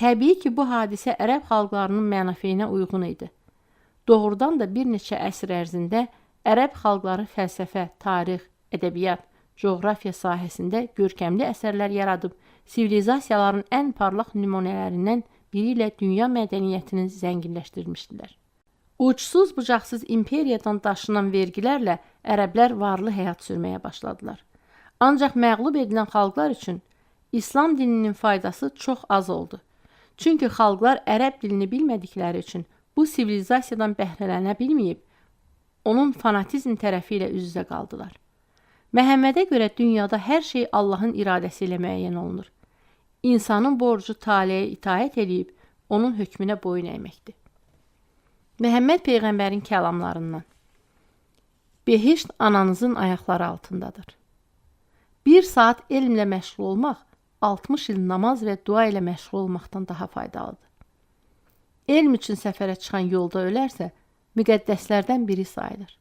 Təbii ki, bu hadisə ərəb xalqlarının mənafeyinə uyğun idi. Doğrudan da bir neçə əsr ərzində ərəb xalqları fəlsəfə, tarix, ədəbiyyat, coğrafiya sahəsində görkəmli əsərlər yaradıb, sivilizasiyaların ən parlaq nümunələrindən biri ilə dünya mədəniyyətini zənginləşdirmişdilər. Uçsuz-bucaqsız imperiyadan daşınan vergilərlə ərəblər varlı həyat sürməyə başladılar. Ancaq məğlub edilən xalqlar üçün İslam dininin faydası çox az oldu. Çünki xalqlar ərəb dilini bilmədikləri üçün bu sivilizasiyadan bəhrələnə bilməyib, onun fanatizm tərəfi ilə üz-üzə qaldılar. Məhəmmədə görə dünyada hər şey Allahın iradəsi ilə müəyyən olunur. İnsanın borcu taleyə itaət edib, onun hökmünə boyun əyməkdir. Məhəmməd Peyğəmbərin kəlamlarından: Behişt ananızın ayaqları altındadır. Bir saat elmlə məşğul olmaq, 60 il namaz və dua ilə məşğul olmaqdan daha faydalıdır. Elm üçün səfərə çıxan yolda ölərsə, müqəddəslərdən biri sayılır.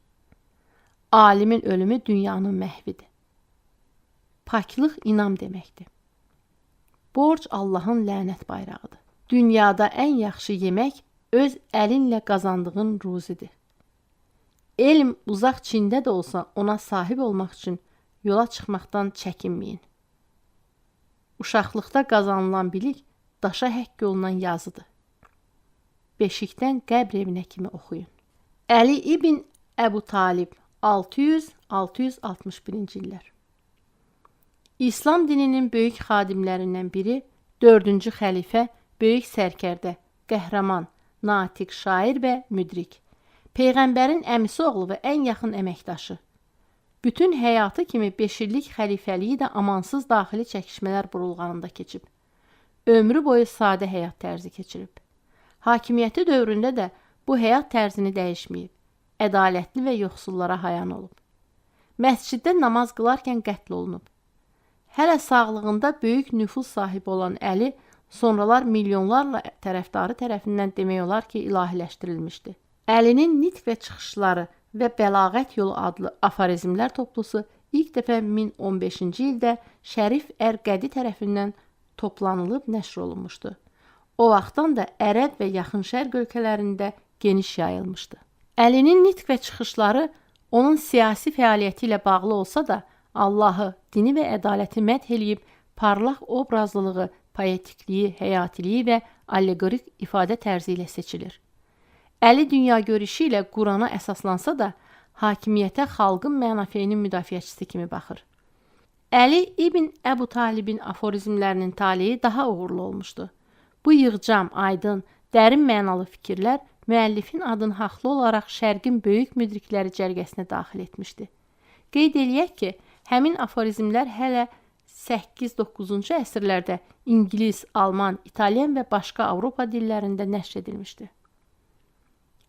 Alimin ölümü dünyanın məhvidir. Paklıq inam deməkdir. Borc Allahın lənət bayrağıdır. Dünyada ən yaxşı yemək öz əlinlə qazandığın ruzidir. Elm uzaq Çində də olsa ona sahib olmaq üçün yola çıxmaqdan çəkinməyin. Uşaqlıqda qazanılan bilik daşa həkk olunan yazıdır. Beşikdən qəbr evinə kimi oxuyun. Əli ibn Əbu Talib 600-661-ci illər. İslam dininin böyük xadimlərindən biri, 4-cü xəlifə, böyük sərkərdə, qəhrəman, natiq, şair və müdrik. Peyğəmbərin əmisi oğlu və ən yaxın əməkdaşı. Bütün həyatı kimi 5 illik xəlifəliyi də amansız daxili çəkişmələr burulğanında keçib. Ömrü boyu sadə həyat tərzi keçirib. Hakimiyyəti dövründə də bu həyat tərzini dəyişməyib. Ədalətli və yoxsullara hayan olub. Məsciddə namaz qılarkən qətl olunub. Hələ sağlığında böyük nüfuz sahibi olan Əli, sonralar milyonlarla tərəfdarı tərəfindən demək olar ki, ilahiləşdirilmişdi. Əlinin nitq və çıxışları və Bəlağət yolu adlı aforizmlər toplusu ilk dəfə 1015-ci ildə Şərif Ərqədi tərəfindən toplanılıb nəşr olunmuşdu. O vaxtdan da Ərəb və Yaxın Şərq ölkələrində geniş yayılmışdı. Əlinin nitq və çıxışları onun siyasi fəaliyyəti ilə bağlı olsa da, Allahı, dini və ədaləti mədh eləyib, parlaq obrazlılığı, poetikliyi, həyatiliyi və allegorik ifadə tərzi ilə seçilir. Əli dünya görüşü ilə Qurana əsaslansa da, hakimiyyətə xalqın mənafeyinin müdafiəçisi kimi baxır. Əli ibn Əbu Talibin aforizmlərinin taleyi daha uğurlu olmuşdu. Bu yığcam, aydın, dərin mənalı fikirlər müəllifin adını haqlı olaraq Şərqin böyük müdrikləri cərgəsinə daxil etmişdi. Qeyd eləyək ki, həmin aforizmlər hələ 8-9-cu əsrlərdə İngilis, Alman, İtalyan və başqa Avropa dillərində nəşr edilmişdi.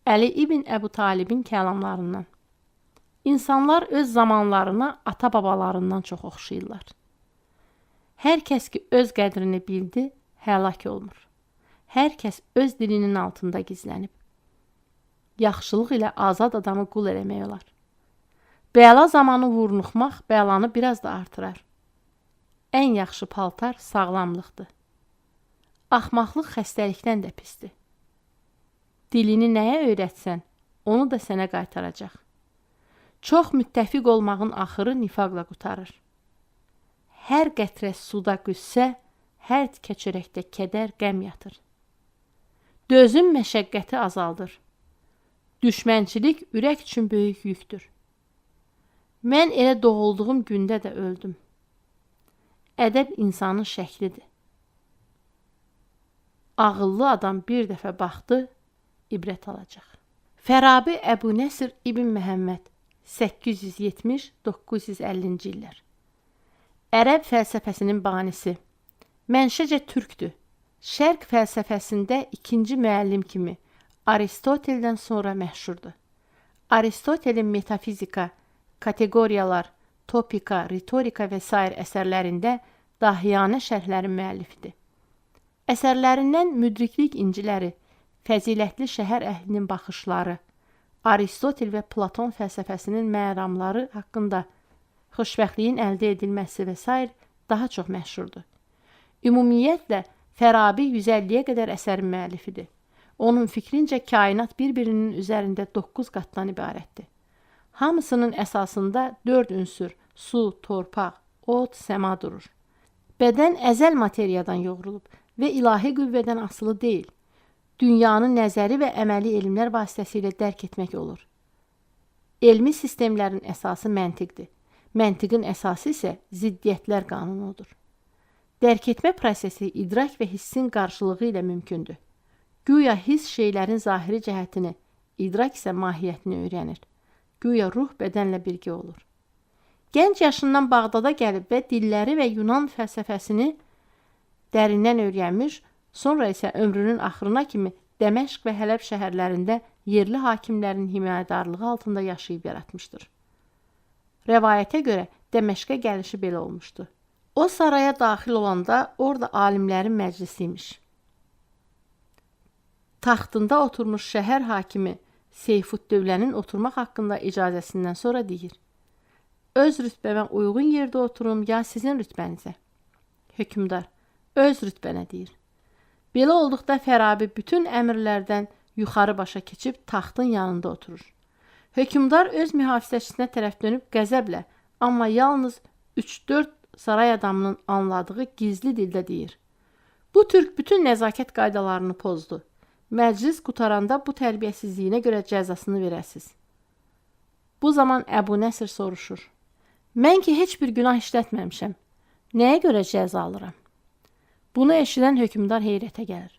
Əli ibn Əbu Talibin kəlamlarından: İnsanlar öz zamanlarına ata-babalarından çox oxşayırlar. Hər kəs ki öz qədrini bildi, həlak olmur. Hər kəs öz dilinin altında gizlənib. Yaxşılıq ilə azad adamı qul eləmək olar. Bəla zamanı vurnuxmaq bəlanı biraz da artırar. Ən yaxşı paltar sağlamlıqdır. Axmaqlıq xəstəlikdən də pisdir. Dilini nəyə öyrətsən, onu da sənə qaytaracaq. Çox müttəfiq olmağın axırı nifaqla qutarır. Hər qətrə suda qüssə, hər tikə çörəkdə kədər, qəm yatır. Dözüm məşəqqəti azaldır. Düşmənçilik ürək üçün böyük yükdür. Mən elə doğulduğum gündə də öldüm. Ədəb insanın şəklidir. Ağıllı adam bir dəfə baxdı, ibrət alacaq. Fərabi Əbu Nəsir İbn Məhəmməd 870-950-ci illər. Ərəb fəlsəfəsinin banisi. Mənşəcə türkdür. Şərq fəlsəfəsində ikinci müəllim kimi Aristoteldən sonra məşhurdur. Aristotelin metafizika, kateqoriyalar, topika, ritorika və s. əsərlərində dahiyanə şərhlərin müəllifidir. Əsərlərindən müdriklik inciləri, fəzilətli şəhər əhlinin baxışları, Aristotel və Platon fəlsəfəsinin məramları haqqında xoşbəxtliyin əldə edilməsi və s. daha çox məşhurdur. Ümumiyyətlə, Fərabi 150-yə qədər əsərin müəllifidir. Onun fikrincə kainat bir-birinin üzərində 9 qatdan ibarətdir. Hamısının əsasında 4 ünsür, su, torpaq, od, səma durur. Bədən əzəl materiyadan yoğrulub və ilahi qüvvədən asılı deyil. Dünyanı nəzəri və əməli elmlər vasitəsilə dərk etmək olur. Elmi sistemlərin əsası məntiqdir. Məntiqin əsası isə ziddiyyətlər qanunudur. Dərk etmə prosesi idrak və hissin qarşılığı ilə mümkündür. Güya hiss şeylərin zahiri cəhətini, idrak isə mahiyyətini öyrənir. Güya ruh bədənlə birgə olur. Gənc yaşından Bağdada gəlib və dilləri və Yunan fəlsəfəsini dərindən öyrənmiş, sonra isə ömrünün axırına kimi Dəməşq və Hələb şəhərlərində yerli hakimlərin himayədarlığı altında yaşayıb yaratmışdır. Rəvayətə görə Dəməşqə gəlişi belə olmuşdu. O saraya daxil olanda orada alimlərin məclisi imiş. Taxtında oturmuş şəhər hakimi Seyfuddövlənin oturmaq haqqında icazəsindən sonra deyir: Öz rütbəmə uyğun yerdə oturum, ya sizin rütbənizə? Hökmdar: Öz rütbənə deyir. Belə olduqda Fərabi bütün əmrlərdən yuxarı başa keçib taxtın yanında oturur. Hökmdar öz mühafizəçisinə tərəf dönüb qəzəblə, amma yalnız 3-4 saray adamının anladığı gizli dildə deyir: Bu türk bütün nəzakət qaydalarını pozdu. Məclis qutaranda bu tərbiyəsizliyinə görə cəzasını verəsiz. Bu zaman Əbu Nəsir soruşur: Mən ki heç bir günah işlətməmişəm. Nəyə görə cəza alıram? Bunu eşidən hökmdar heyrətə gəlir.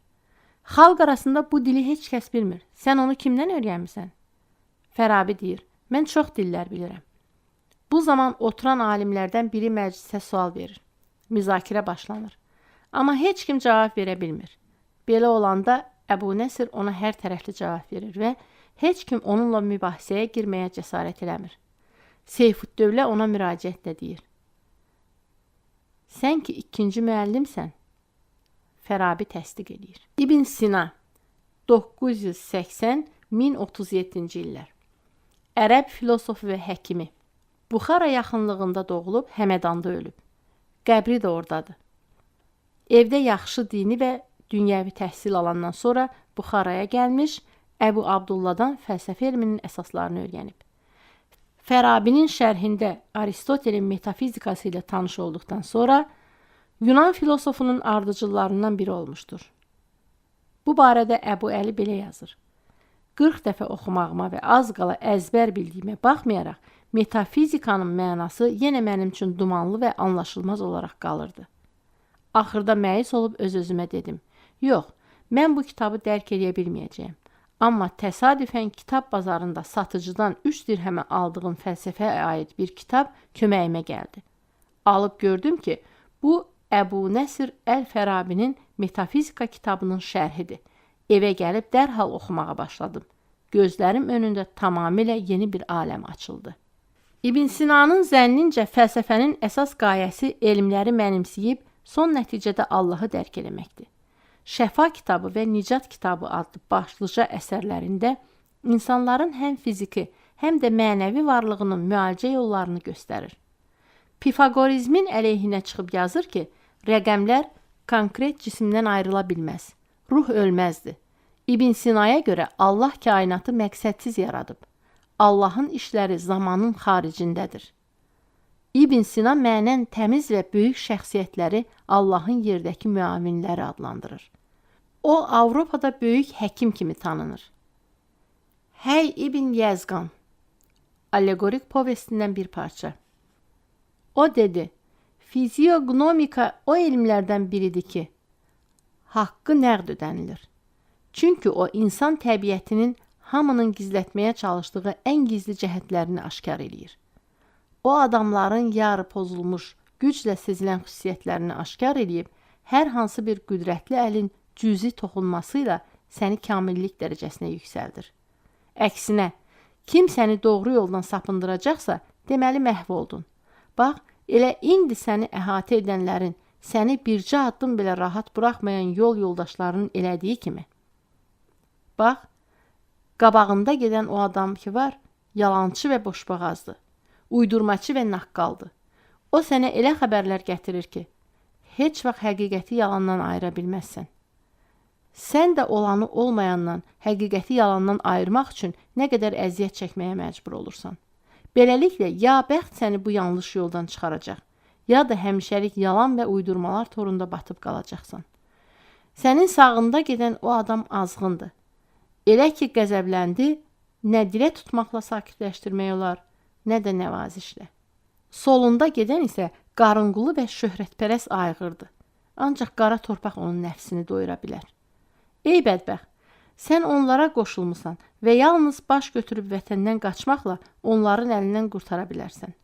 Xalq arasında bu dili heç kəs bilmir. Sən onu kimdən öyrənmisən? Fərabi deyir: Mən çox dillər bilirəm. Bu zaman oturan alimlərdən biri məclisə sual verir. Müzakirə başlanır. Amma heç kim cavab verə bilmir. Belə olanda Əbu Nəsir ona hər tərəfli cavab verir və heç kim onunla mübahisəyə girməyə cəsarət eləmir. Seyfuddövlə ona müraciətlə deyir: Sən ki ikinci müəllimsən. Fərabi təsdiq edir. İbn Sina 980-1037-ci illər. Ərəb filosofu və həkimi. Buxara yaxınlığında doğulub, Həmədanda ölüb. Qəbri də oradadır. Evdə yaxşı dini və dünyəvi təhsil alandan sonra Buxaraya gəlmiş, Əbu Abdulladan fəlsəfə elminin əsaslarını öyrənib. Fərabinin şərhində Aristotelin metafizikası ilə tanış olduqdan sonra Yunan filosofunun ardıcıllarından biri olmuşdur. Bu barədə Əbu Əli belə yazır: 40 dəfə oxumağıma və az qala əzbər bildiyimə baxmayaraq, metafizikanın mənası yenə mənim üçün dumanlı və anlaşılmaz olaraq qalırdı. Axırda məyus olub öz-özümə dedim: Yox, mən bu kitabı dərk edə bilməyəcəyəm. Amma təsadüfən kitab bazarında satıcıdan 3 dirhəmə aldığım fəlsəfəyə aid bir kitab köməyimə gəldi. Alıb gördüm ki, bu Əbu Nəsir Əl-Fərabinin metafizika kitabının şərhidir. Evə gəlib dərhal oxumağa başladım. Gözlərim önündə tamamilə yeni bir aləm açıldı. İbn Sinanın zənnincə fəlsəfənin əsas qayəsi elmləri mənimsəyib, son nəticədə Allahı dərk eləməkdir. Şəfa kitabı və Nicat kitabı adlı başlıca əsərlərində insanların həm fiziki, həm də mənəvi varlığının müalicə yollarını göstərir. Pifaqorizmin əleyhinə çıxıb yazır ki, rəqəmlər konkret cisimdən ayrıla bilməz. Ruh ölməzdir. İbn Sinaya görə Allah kainatı məqsədsiz yaradıb. Allahın işləri zamanın xaricindədir. İbn Sina mənən təmiz və böyük şəxsiyyətləri Allahın yerdəki müavinləri adlandırır. O, Avropada böyük həkim kimi tanınır. Hey İbn Yəzqan, allegorik povestindən bir parça. O dedi: Fiziognomika o elmlərdən biridir ki, haqqı nəqd ödənilir. Çünki o, insan təbiətinin hamının gizlətməyə çalışdığı ən gizli cəhətlərini aşkar eləyir. O, adamların yarı pozulmuş, güclə sezilən xüsusiyyətlərini aşkar eləyib, hər hansı bir qüdrətli əlin cüzi toxunması ilə səni kamillik dərəcəsinə yüksəldir. Əksinə, kim səni doğru yoldan sapındıracaqsa, deməli məhv oldun. Bax, elə indi səni əhatə edənlərin, səni bircə addım belə rahat buraxmayan yol yoldaşlarının elədiyi kimi. Bax, qabağında gedən o adam ki var, yalançı və boşboğazdır, uydurmaçı və naqqaldır. O sənə elə xəbərlər gətirir ki, heç vaxt həqiqəti yalandan ayıra bilməzsən. Sən də olanı olmayandan, həqiqəti yalandan ayırmaq üçün nə qədər əziyyət çəkməyə məcbur olursan. Beləliklə, ya bəxt səni bu yanlış yoldan çıxaracaq, ya da həmişəlik yalan və uydurmalar torunda batıb qalacaqsan. Sənin sağında gedən o adam azğındır. Elə ki, qəzəbləndi, nə dilə tutmaqla sakitləşdirmək olar, nə də nəvazişlə. Solunda gedən isə qarınqulu və şöhrətpərəst ayğırdır. Ancaq qara torpaq onun nəfsini doyura bilər. Ey bədbəxt, sən onlara qoşulmusan və yalnız baş götürüb vətəndən qaçmaqla onların əlindən qurtara bilərsən.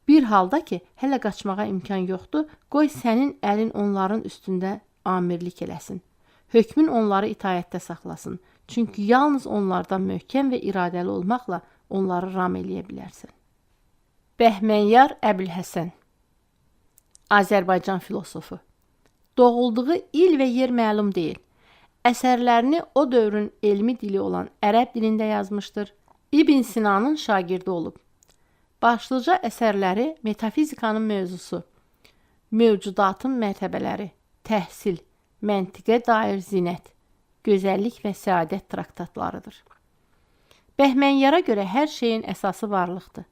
Bir halda ki, hələ qaçmağa imkan yoxdur, qoy sənin əlin onların üstündə amirlik eləsin. Hökmün onları itaətdə saxlasın. Çünki yalnız onlardan möhkəm və iradəli olmaqla onları ram eləyə bilərsən. Bəhmənyar Əbülhəsən, Azərbaycan filosofu. Doğulduğu il və yer məlum deyil. Əsərlərini o dövrün elmi dili olan ərəb dilində yazmışdır. İbn Sinanın şagirdi olub. Başlıca əsərləri metafizikanın mövzusu, mövcudatın mərtəbələri, təhsil, məntiqə dair zinət, gözəllik və səadət traktatlarıdır. Bəhmənyara görə hər şeyin əsası varlıqdır.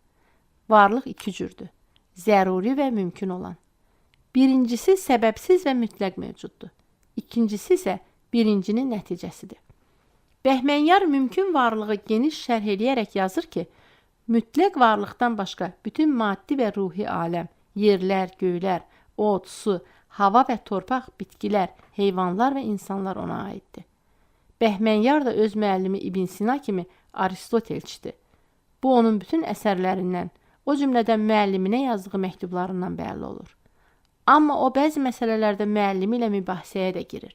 Varlıq iki cürdür, zəruri və mümkün olan. Birincisi səbəbsiz və mütləq mövcuddur. İkincisi isə birincinin nəticəsidir. Bəhmənyar mümkün varlığı geniş şərh eləyərək yazır ki, mütləq varlıqdan başqa bütün maddi və ruhi aləm, yerlər, göylər, od, su, hava və torpaq, bitkilər, heyvanlar və insanlar ona aiddir. Bəhmənyar da öz müəllimi İbn Sina kimi Aristotelçidir. Bu onun bütün əsərlərindən, o cümlədən müəlliminə yazdığı məktublarından bəlli olur. Amma o bəzi məsələlərdə müəllimi ilə mübahisəyə də girir.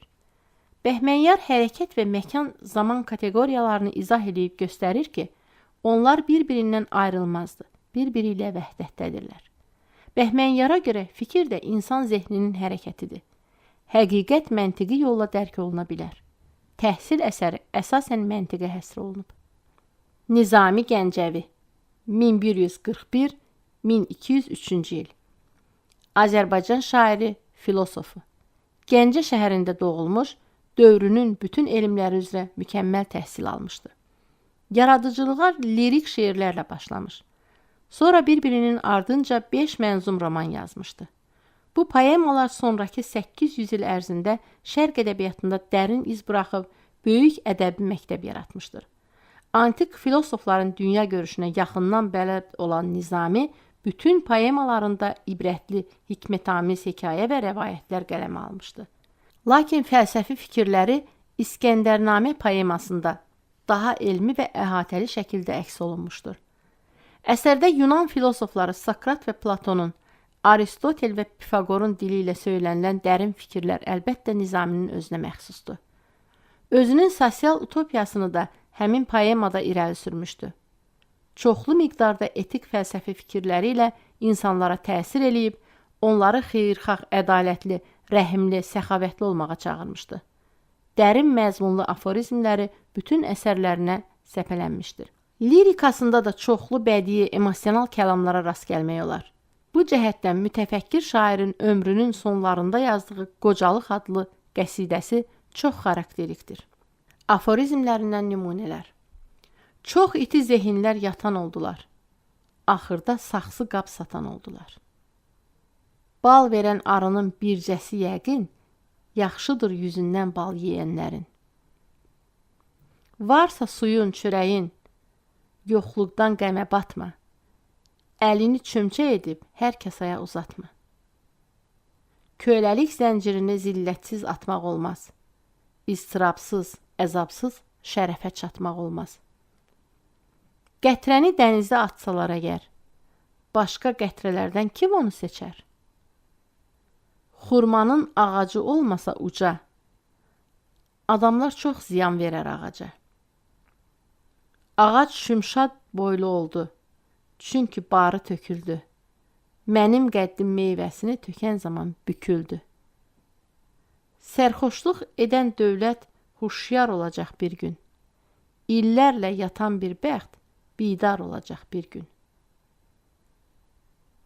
Bəhmənyar hərəkət və məkan zaman kateqoriyalarını izah edib göstərir ki, onlar bir-birindən ayrılmazdır, bir-biri ilə vəhdətdədirlər. Bəhmənyara görə fikir də insan zehninin hərəkətidir. Həqiqət məntiqi yolla dərk oluna bilər. Təhsil əsəri əsasən məntiqə həsr olunub. Nizami Gəncəvi 1141-1203-cü il. Azərbaycan şairi, filosofu. Gəncə şəhərində doğulmuş, dövrünün bütün elmləri üzrə mükəmməl təhsil almışdı. Yaradıcılığa lirik şeirlərlə başlamış. Sonra bir-birinin ardınca 5 mənzum roman yazmışdı. Bu poemalar sonraki 800 il ərzində şərq ədəbiyyatında dərin iz buraxıb böyük ədəbi məktəb yaratmışdır. Antik filosofların dünya görüşünə yaxından bələd olan Nizami bütün poemalarında ibrətli, hikmətamiz hekayə və rəvayətlər qələmə almışdı. Lakin fəlsəfi fikirləri İskəndərnamə poemasında daha elmi və əhatəli şəkildə əks olunmuşdur. Əsərdə Yunan filosofları Sokrat və Platonun, Aristotel və Pifaqorun dili ilə söylənilən dərin fikirlər əlbəttə Nizaminin özünə məxsusdur. Özünün sosial utopiyasını da həmin poemada irəli sürmüşdü. Çoxlu miqdarda etik fəlsəfi fikirləri ilə insanlara təsir eləyib, onları xeyirxah, ədalətli, rəhimli, səxavətli olmağa çağırmışdı. Dərin məzmunlu aforizmləri bütün əsərlərinə səpələnmişdir. Lirikasında da çoxlu bədii, emosional kəlamlara rast gəlmək olar. Bu cəhətdən mütəfəkkir şairin ömrünün sonlarında yazdığı Qocalıq adlı qəsidəsi çox xarakterikdir. Aforizmlərindən nümunələr. Çox iti zehinlər yatan oldular. Axırda saxsı qab satan oldular. Bal verən arının bircəsi yəqin, yaxşıdır yüzündən bal yeyənlərin. Varsa suyun, çörəyin, yoxluqdan qəmə batma. Əlini çömçə edib hər kəsaya uzatma. Köləlik zəncirini zillətsiz atmaq olmaz. İstirabsız, əzabsız şərəfə çatmaq olmaz. Qətrəni dənizə atsalar əgər, başqa qətrələrdən kim onu seçər? Xurmanın ağacı olmasa uca, adamlar çox ziyan verər ağaca. Ağac şümşad boylu oldu, çünki barı töküldü. Mənim qəddim meyvəsini tökən zaman büküldü. Sərxoşluq edən dövlət huşyar olacaq bir gün. İllərlə yatan bir bəxt bidar olacaq bir gün.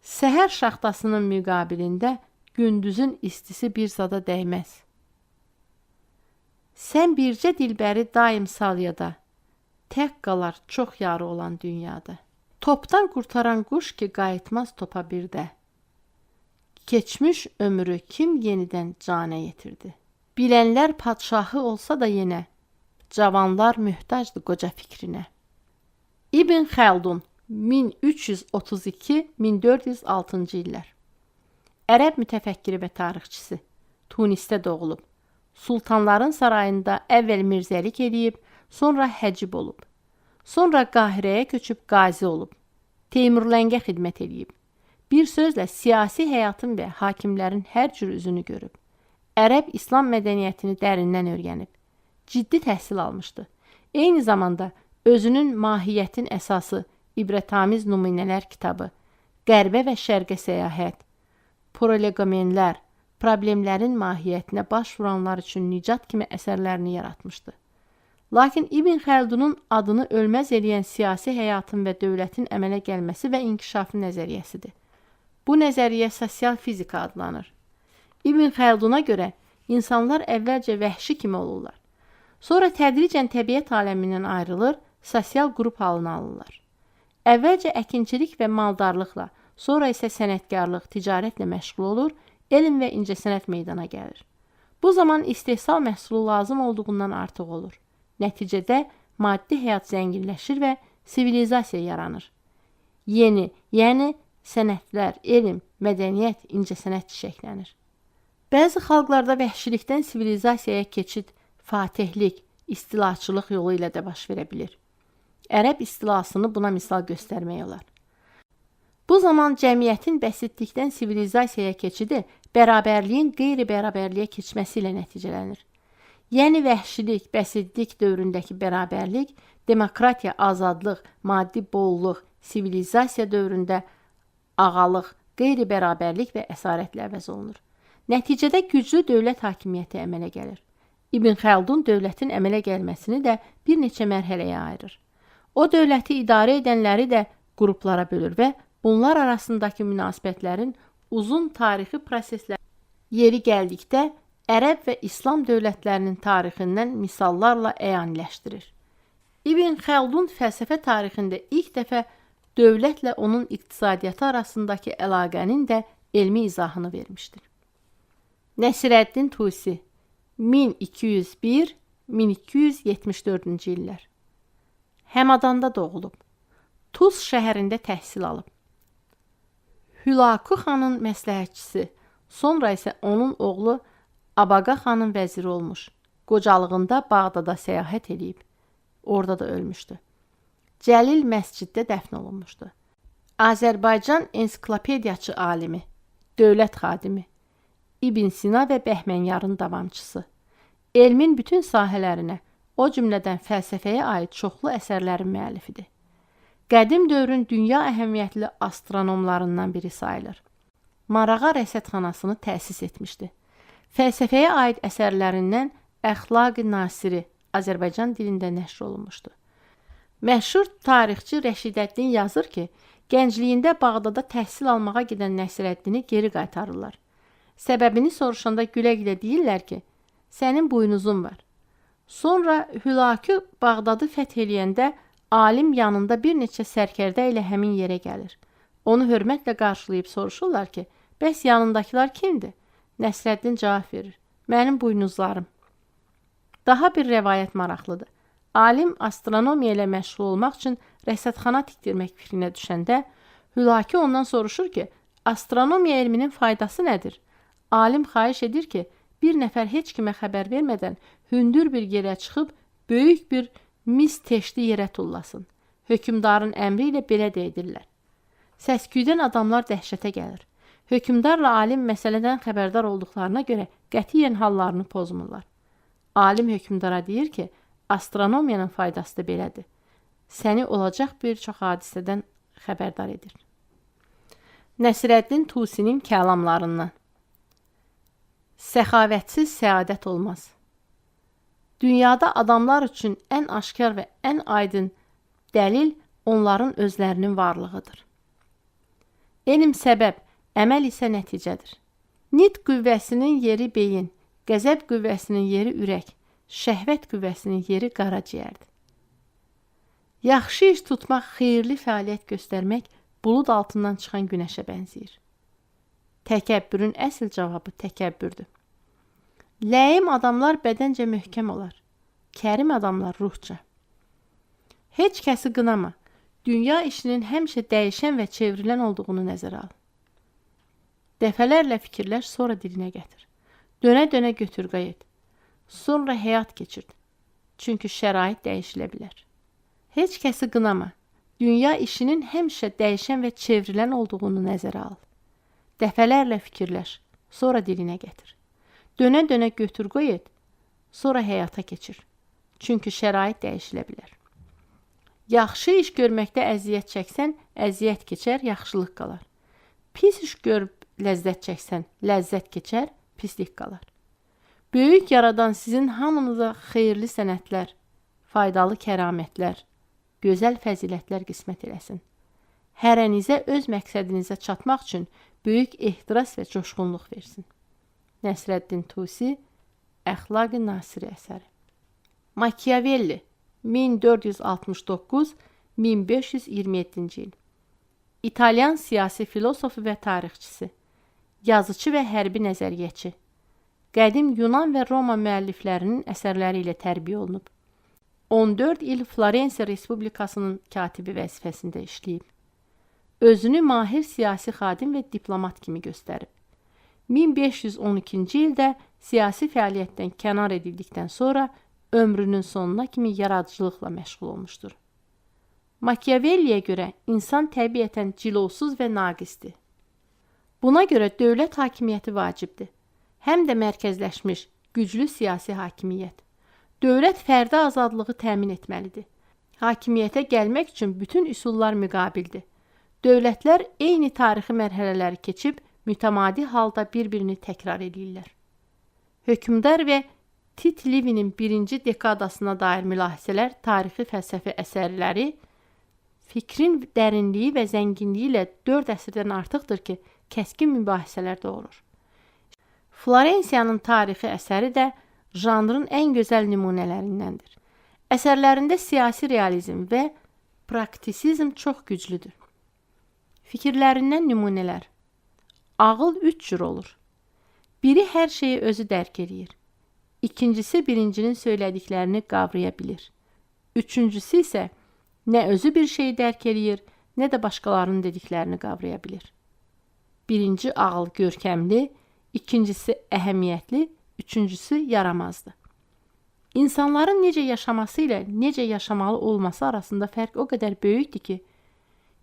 Səhər şaxtasının müqabilində gündüzün istisi bir zada dəyməz. Sən bircə dilbəri daim salyada, tək qalar çox yarı olan dünyada. Topdan qurtaran quş ki qayıtmaz topa birdə. Keçmiş ömrü kim yenidən canə yetirdi? Bilənlər padşahı olsa da yenə, cavanlar mühtacdı qoca fikrinə. İbn Xəldun 1332-1406-cı illər. Ərəb mütəfəkkiri və tarixçisi. Tunisdə doğulub. Sultanların sarayında əvvəl mirzəlik edib, sonra həcib olub. Sonra Qahirəyə köçüb qazi olub. Teymurləngə xidmət edib. Bir sözlə siyasi həyatın və hakimlərin hər cür üzünü görüb. Ərəb İslam mədəniyyətini dərindən öyrənib. Ciddi təhsil almışdı. Eyni zamanda özünün mahiyyətin əsası İbrətamiz nümunələr kitabı, Qərbə və Şərqə səyahət, prolegomenlər, problemlərin mahiyyətinə baş vuranlar üçün nicat kimi əsərlərini yaratmışdı. Lakin İbn Xəldunun adını ölməz eləyən siyasi həyatın və dövlətin əmələ gəlməsi və inkişafı nəzəriyyəsidir. Bu nəzəriyyə sosial fizika adlanır. İbn Xəlduna görə insanlar əvvəlcə vəhşi kimi olurlar. Sonra tədricən təbiət aləmindən ayrılır, sosial qrup halını alırlar. Əvvəlcə əkinçilik və maldarlıqla, sonra isə sənətkarlıq, ticarətlə məşğul olur, elm və incəsənət meydana gəlir. Bu zaman istehsal məhsulu lazım olduğundan artıq olur. Nəticədə maddi həyat zənginləşir və sivilizasiya yaranır. Yeni, yəni sənətlər, elm, mədəniyyət, incəsənət çiçəklənir. Bəzi xalqlarda vəhşilikdən sivilizasiyaya keçid, fatihlik, istilaçılıq yolu ilə də baş verə bilir. Ərəb istilasını buna misal göstərmək olar. Bu zaman cəmiyyətin bəsitlikdən sivilizasiyaya keçidi bərabərliyin qeyri-bərabərliyə keçməsi ilə nəticələnir. Yəni vəhşilik, bəsitlik dövründəki bərabərlik, demokratiya, azadlıq, maddi bolluq, sivilizasiya dövründə ağalıq, qeyri-bərabərlik və əsarətlə əvəz olunur. Nəticədə güclü dövlət hakimiyyəti əmələ gəlir. İbn Xəldun dövlətin əmələ gəlməsini də bir neçə mərhələyə ayırır. O dövləti idarə edənləri də qruplara bölür və bunlar arasındakı münasibətlərin uzun tarixi proseslər yeri gəldikdə Ərəb və İslam dövlətlərinin tarixindən misallarla əyaniləşdirir. İbn Xəldun fəlsəfə tarixində ilk dəfə dövlətlə onun iqtisadiyyatı arasındakı əlaqənin də elmi izahını vermişdir. Nəsrəddin Tusi 1201-1274-cü illər. Həmadanda doğulub. Tuz şəhərində təhsil alıb. Hülaku xanın məsləhətçisi, sonra isə onun oğlu Abaqa xanın vəziri olmuş. Qocalığında Bağdada səyahət edib. Orada da ölmüşdü. Cəlil məsciddə dəfn olunmuşdu. Azərbaycan ensiklopediyaçı alimi, dövlət xadimi, İbn Sina və Bəhmənyarın davamçısı. Elmin bütün sahələrinə, o cümlədən fəlsəfəyə aid çoxlu əsərlərin müəllifidir. Qədim dövrün dünya əhəmiyyətli astronomlarından biri sayılır. Marağa rəsədxanasını təsis etmişdi. Fəlsəfəyə aid əsərlərindən Əxlaq-ı Nasiri Azərbaycan dilində nəşr olunmuşdu. Məşhur tarixçi Rəşidəddin yazır ki, gəncliyində Bağdada təhsil almağa gedən Nəsrəddini geri qaytarırlar. Səbəbini soruşanda gülə-gülə deyirlər ki, sənin buynuzun var. Sonra Hülakü Bağdadı fəth eləyəndə alim yanında bir neçə sərkərdə ilə həmin yerə gəlir. Onu hörmətlə qarşılayıb soruşurlar ki, bəs yanındakılar kimdir? Nəsrəddin cavab verir, mənim buynuzlarım. Daha bir rəvayət maraqlıdır. Alim astronomiya ilə məşğul olmaq üçün rəsədxana tikdirmək fikrinə düşəndə, Hülakü ondan soruşur ki, astronomiya elminin faydası nədir? Alim xahiş edir ki, bir nəfər heç kimə xəbər vermədən hündür bir yerə çıxıb, böyük bir mis teşli yerə tullasın. Hökümdarın əmri ilə belə də edirlər. Səsküydən adamlar dəhşətə gəlir. Hökümdarla alim məsələdən xəbərdar olduqlarına görə qətiyyən hallarını pozmurlar. Alim hökümdara deyir ki, astronomiyanın faydası da belədir. Səni olacaq bir çox hadisədən xəbərdar edir. Nəsrəddin Tusinin kəlamlarından. Səxavətsiz səadət olmaz. Dünyada adamlar üçün ən aşkar və ən aydın dəlil onların özlərinin varlığıdır. Elm səbəb, əməl isə nəticədir. Nitq qüvvəsinin yeri beyin, qəzəb qüvvəsinin yeri ürək, şəhvət qüvvəsinin yeri qaraciyərdir. Yaxşı iş tutmaq, xeyirli fəaliyyət göstərmək bulud altından çıxan günəşə bənzəyir. Təkəbbürün əsl cavabı təkəbbürdür. Ləyim adamlar bədəncə möhkəm olar, kərim adamlar ruhca. Heç kəsi qınama, dünya işinin həmişə dəyişən və çevrilən olduğunu nəzərə al. Dəfələrlə fikirləş, sonra dilinə gətir. Dönə-dönə götür-qoy et. Sonra həyat keçir. Çünki şərait dəyişilə bilər. Heç kəsi qınama, dünya işinin həmişə dəyişən və çevrilən olduğunu nəzərə al. Dəfələrlə fikirləş, sonra dilinə gətir. Dönə-dönə götür-qoy et, sonra həyata keçir. Çünki şərait dəyişilə bilər. Yaxşı iş görməkdə əziyyət çəksən, əziyyət keçər, yaxşılıq qalar. Pis iş görüb ləzzət çəksən, ləzzət keçər, pislik qalar. Böyük yaradan sizin hamınıza xeyirli sənətlər, faydalı kəramətlər, gözəl fəzilətlər qismət eləsin. Hərənizə öz məqsədinizə çatmaq üçün böyük ehtiras və coşğunluq versin. Nəsrəddin Tusi, Əxlaq-ı Nasiri əsəri. Machiavelli, 1469-1527-ci il. İtalyan siyasi filosofu və tarixçisi, yazıcı və hərbi nəzəriyyəçi. Qədim Yunan və Roma müəlliflərinin əsərləri ilə tərbiyə olunub. 14 il Florensiya Respublikasının katibi vəzifəsində işləyib. Özünü mahir siyasi xadim və diplomat kimi göstərib. 1512-ci ildə siyasi fəaliyyətdən kənar edildikdən sonra ömrünün sonuna kimi yaradıcılıqla məşğul olmuşdur. Machiavelliyə görə insan təbiətən cilovsuz və naqisdir. Buna görə dövlət hakimiyyəti vacibdir. Həm də mərkəzləşmiş, güclü siyasi hakimiyyət. Dövlət fərdi azadlığı təmin etməlidir. Hakimiyyətə gəlmək üçün bütün üsullar müqabildir. Dövlətlər eyni tarixi mərhələləri keçib, mütəmadi halda bir-birini təkrar edirlər. Hökmdar və Tit Livinin birinci dekadasına dair mülahizələr, tarixi fəlsəfi əsərləri, fikrin dərinliyi və zənginliyi ilə 4 əsrdən artıqdır ki, kəskin mübahisələr doğurur. Florensiyanın tarixi əsəri də janrın ən gözəl nümunələrindəndir. Əsərlərində siyasi realizm və praktisizm çox güclüdür. Fikirlərindən nümunələr. Ağıl 3 cür olur. Biri hər şeyi özü dərk edir. İkincisi birincinin söylədiklərini qavraya bilir. Üçüncüsü isə nə özü bir şeyi dərk edir, nə də başqalarının dediklərini qavraya bilir. Birinci ağıl görkəmli, ikincisi əhəmiyyətli, üçüncüsü yaramazdır. İnsanların necə yaşaması ilə necə yaşamalı olması arasında fərq o qədər böyükdür ki,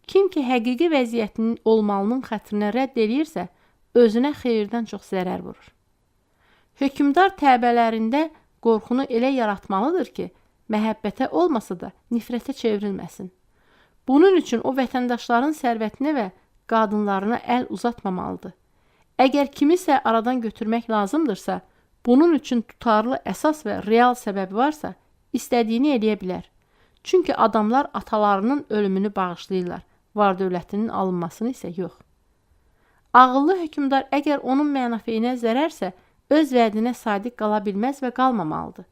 kim ki həqiqi vəziyyətinin olmalının xətrinə rədd edirsə, özünə xeyirdən çox zərər vurur. Hökmdar təbələrində qorxunu elə yaratmalıdır ki, məhəbbətə olmasa da nifrətə çevrilməsin. Bunun üçün o vətəndaşların sərvətinə və qadınlarına əl uzatmamalıdır. Əgər kimisə aradan götürmək lazımdırsa, bunun üçün tutarlı əsas və real səbəbi varsa, istədiyini eləyə bilər. Çünki adamlar atalarının ölümünü bağışlayırlar, var-dövlətinin alınmasını isə yox. Ağıllı hökmdar əgər onun mənafeyinə zərərsə, öz vədinə sadiq qala bilməz və qalmamalıdır.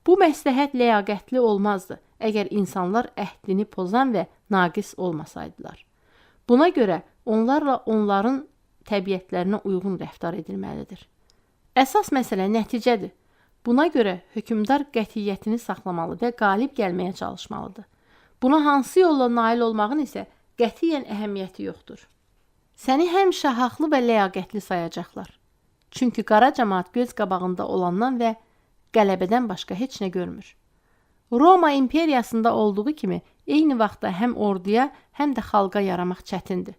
Bu məsləhət ləyaqətli olmazdı, əgər insanlar əhdini pozan və naqis olmasaydılar. Buna görə onlarla onların təbiətlərinə uyğun rəftar edilməlidir. Əsas məsələ nəticədir. Buna görə hökmdar qətiyyətini saxlamalı və qalib gəlməyə çalışmalıdır. Buna hansı yolla nail olmağın isə qətiyyən əhəmiyyəti yoxdur. Səni həmişə haqlı və ləyaqətli sayacaqlar. Çünki qara cəmaət göz qabağında olandan və qələbədən başqa heç nə görmür. Roma imperiyasında olduğu kimi eyni vaxtda həm orduya, həm də xalqa yaramaq çətindir.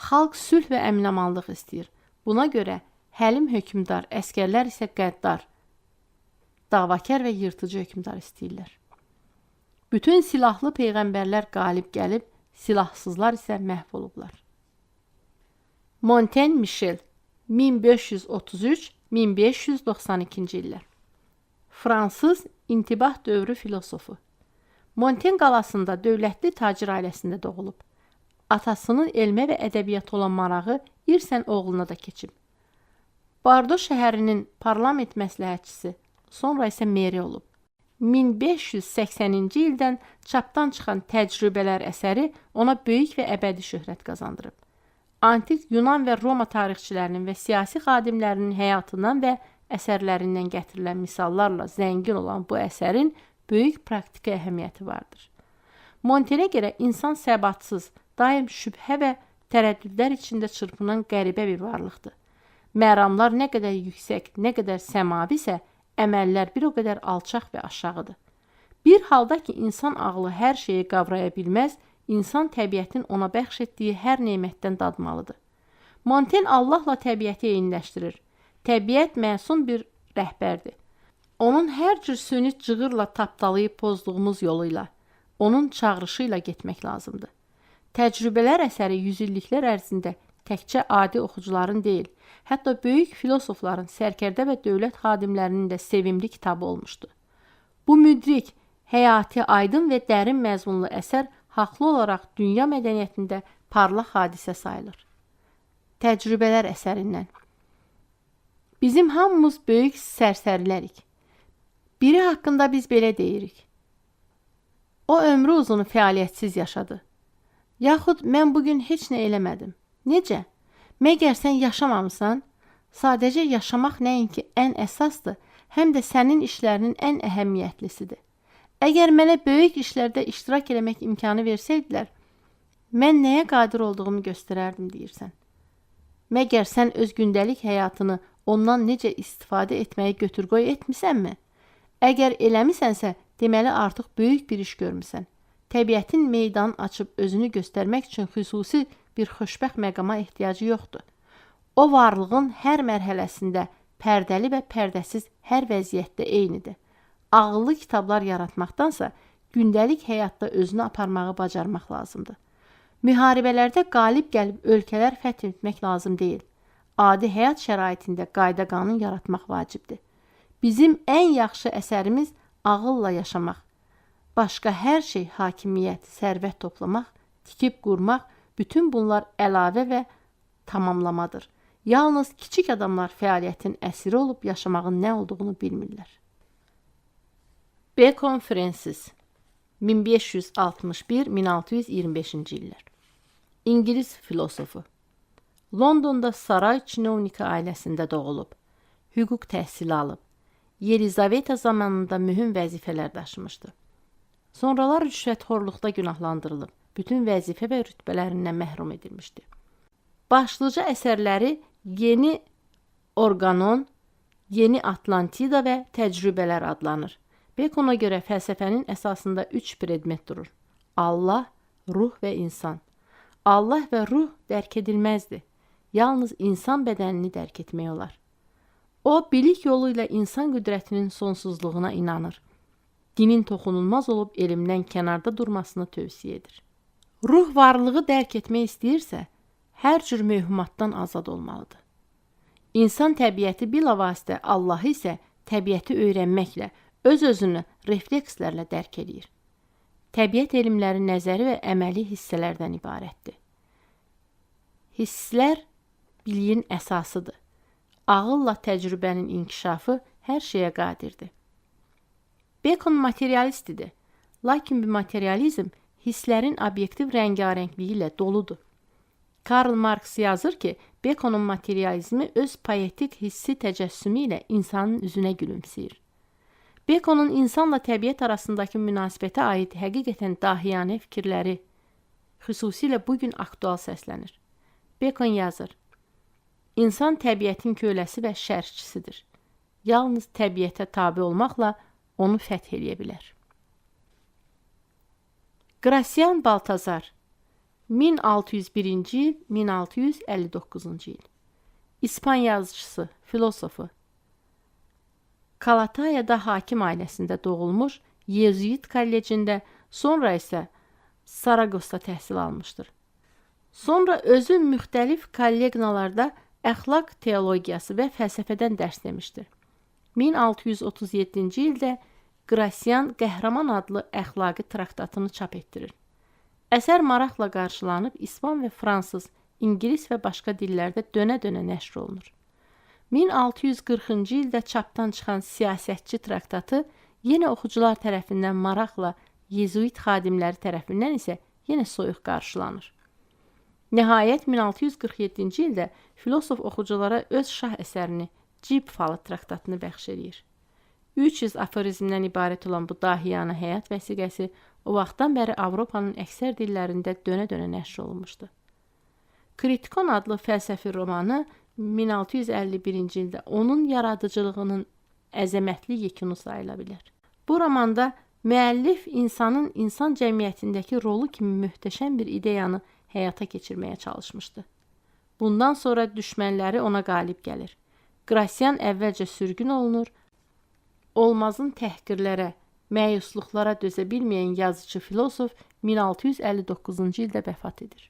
Xalq sülh və əmin-amanlıq istəyir. Buna görə həlim hökmdar, əskərlər isə qəddar, davakar və yırtıcı hökmdar istəyirlər. Bütün silahlı peyğəmbərlər qalib gəlib, silahsızlar isə məhv olublar. Montaigne Michel, 1533-1592-ci illər. Fransız intibah dövrü filosofu. Montaigne qalasında dövlətli tacir ailəsində doğulub. atasının elmə və ədəbiyyata olan marağı irsən oğluna da keçib. Bardo şəhərinin parlament məsləhətçisi, sonra isə meri olub. 1580-ci ildən çapdan çıxan təcrübələr əsəri ona böyük və əbədi şöhrət qazandırıb. Antik Yunan və Roma tarixçilərinin və siyasi xadimlərinin həyatından və əsərlərindən gətirilən misallarla zəngin olan bu əsərin böyük praktiki əhəmiyyəti vardır. Montelə görə insan səbatsız, daim şübhə və tərəddüdlər içində çırpınan qəribə bir varlıqdır. Məramlar nə qədər yüksək, nə qədər səmavi isə, əməllər bir o qədər alçaq və aşağıdır. Bir halda ki, insan ağlı hər şeyi qavraya bilməz, insan təbiətin ona bəxş etdiyi hər nemətdən dadmalıdır. Montel Allahla təbiəti eyniləşdirir. Təbiət məsum bir rəhbərdir. Onun hər cür süni cığırla tapdalayıb pozduğumuz yoluyla, onun çağrışı ilə getmək lazımdır. Təcrübələr əsəri yüzilliklər ərzində təkcə adi oxucuların deyil, hətta böyük filosofların, sərkərdə və dövlət xadimlərinin də sevimli kitabı olmuşdu. Bu müdrik, həyati, aydın və dərin məzmunlu əsər haqlı olaraq dünya mədəniyyətində parlaq hadisə sayılır. Təcrübələr əsərindən. Bizim hamımız böyük sərsərilərik. Biri haqqında biz belə deyirik. O ömrü uzunu fəaliyyətsiz yaşadı. Yaxud mən bugün heç nə eləmədim. Necə? Məgər sən yaşamamısan? Sadəcə yaşamaq nəinki ən əsasdır, həm də sənin işlərinin ən əhəmiyyətlisidir. Əgər mənə böyük işlərdə iştirak eləmək imkanı versəydilər, mən nəyə qadir olduğumu göstərərdim deyirsən. Məgər sən öz gündəlik həyatını ondan necə istifadə etməyi götür-qoy etmisənmi? Əgər eləmisənsə, deməli artıq böyük bir iş görmüsən. Təbiətin meydan açıb özünü göstərmək üçün xüsusi bir xoşbəxt məqama ehtiyacı yoxdur. O varlığın hər mərhələsində pərdəli və pərdəsiz hər vəziyyətdə eynidir. Ağıllı kitablar yaratmaqdansa, gündəlik həyatda özünü aparmağı bacarmaq lazımdır. Müharibələrdə qalib gəlib ölkələr fəth etmək lazım deyil. Adi həyat şəraitində qayda-qanun yaratmaq vacibdir. Bizim ən yaxşı əsərimiz ağılla yaşamaq. Başqa hər şey hakimiyyət, sərvət toplamaq, tikib qurmaq, bütün bunlar əlavə və tamamlamadır. Yalnız kiçik adamlar fəaliyyətin əsiri olub yaşamağın nə olduğunu bilmirlər. Bacon Francis 1561-1625-ci illər. İngilis filosofu. Londonda saray çinovniki ailəsində doğulub. Hüquq təhsili alıb. Yelizaveta zamanında mühüm vəzifələr daşımışdı. Sonralar rüşvətxorluqda günahlandırılıb. Bütün vəzifə və rütbələrindən məhrum edilmişdi. Başlıca əsərləri Yeni Organon, Yeni Atlantida və Təcrübələr adlanır. Bacona görə fəlsəfənin əsasında 3 predmet durur. Allah, ruh və insan. Allah və ruh dərk edilməzdir. Yalnız insan bədənini dərk etmək olar. O, bilik yolu ilə insan qüdrətinin sonsuzluğuna inanır. Dinin toxunulmaz olub elmdən kənarda durmasını tövsiyə edir. Ruh varlığı dərk etmək istəyirsə, hər cür mövhumatdan azad olmalıdır. İnsan təbiəti bilavasitə, Allahı isə təbiəti öyrənməklə, öz-özünü reflekslərlə dərk edir. Təbiət elmləri nəzəri və əməli hissələrdən ibarətdir. Hisslər biliyin əsasıdır. Ağılla təcrübənin inkişafı hər şeyə qadirdir. Bacon materialistidir. Lakin bu materializm hisslərin obyektiv rəngarəngliyi ilə doludur. Karl Marx yazır ki, Baconun materializmi öz poetik hissi təcəssümü ilə insanın üzünə gülümsəyir. Baconun insanla təbiət arasındakı münasibətə aid həqiqətən dahiyanə fikirləri xüsusilə bugün aktual səslənir. Bacon yazır, İnsan təbiətin köləsi və şərhçisidir. Yalnız təbiətə tabe olmaqla onu fəth eləyə bilər. Gracian Baltazar 1601-ci il, 1659-cu il. İspan yazıcısı, filosofu. Kalatayada hakim ailəsində doğulmuş, Yezuit kollecində, sonra isə Saragosda təhsil almışdır. Sonra özü müxtəlif kollegnalarda əxlaq teologiyası və fəlsəfədən dərs demişdir. 1637-ci ildə Gracian Qəhrəman adlı əxlaqi traktatını çap etdirir. Əsər maraqla qarşılanıb İspan və fransız, İngilis və başqa dillərdə dönə-dönə nəşr olunur. 1640-cı ildə çapdan çıxan Siyasətçi traktatı yenə oxucular tərəfindən maraqla, yezuit xadimləri tərəfindən isə yenə soyuq qarşılanır. Nəhayət 1647-ci ildə filosof oxuculara öz şah əsərini Cib falı traktatını bəxş edir. 300 aforizmdən ibarət olan bu dahiyanə həyat vəsiqəsi o vaxtdan bəri Avropanın əksər dillərində dönə-dönə nəşr olunmuşdu. Kritikon adlı fəlsəfi romanı 1651-ci ildə onun yaradıcılığının əzəmətli yekunu sayıla bilər. Bu romanda müəllif insanın insan cəmiyyətindəki rolu kimi möhtəşəm bir ideyanı həyata keçirməyə çalışmışdı. Bundan sonra düşmənləri ona qalib gəlir. Qrasyan əvvəlcə sürgün olunur, olmazın təhqirlərə, məyusluqlara dözə bilməyən yazıcı filosof 1659-cu ildə vəfat edir.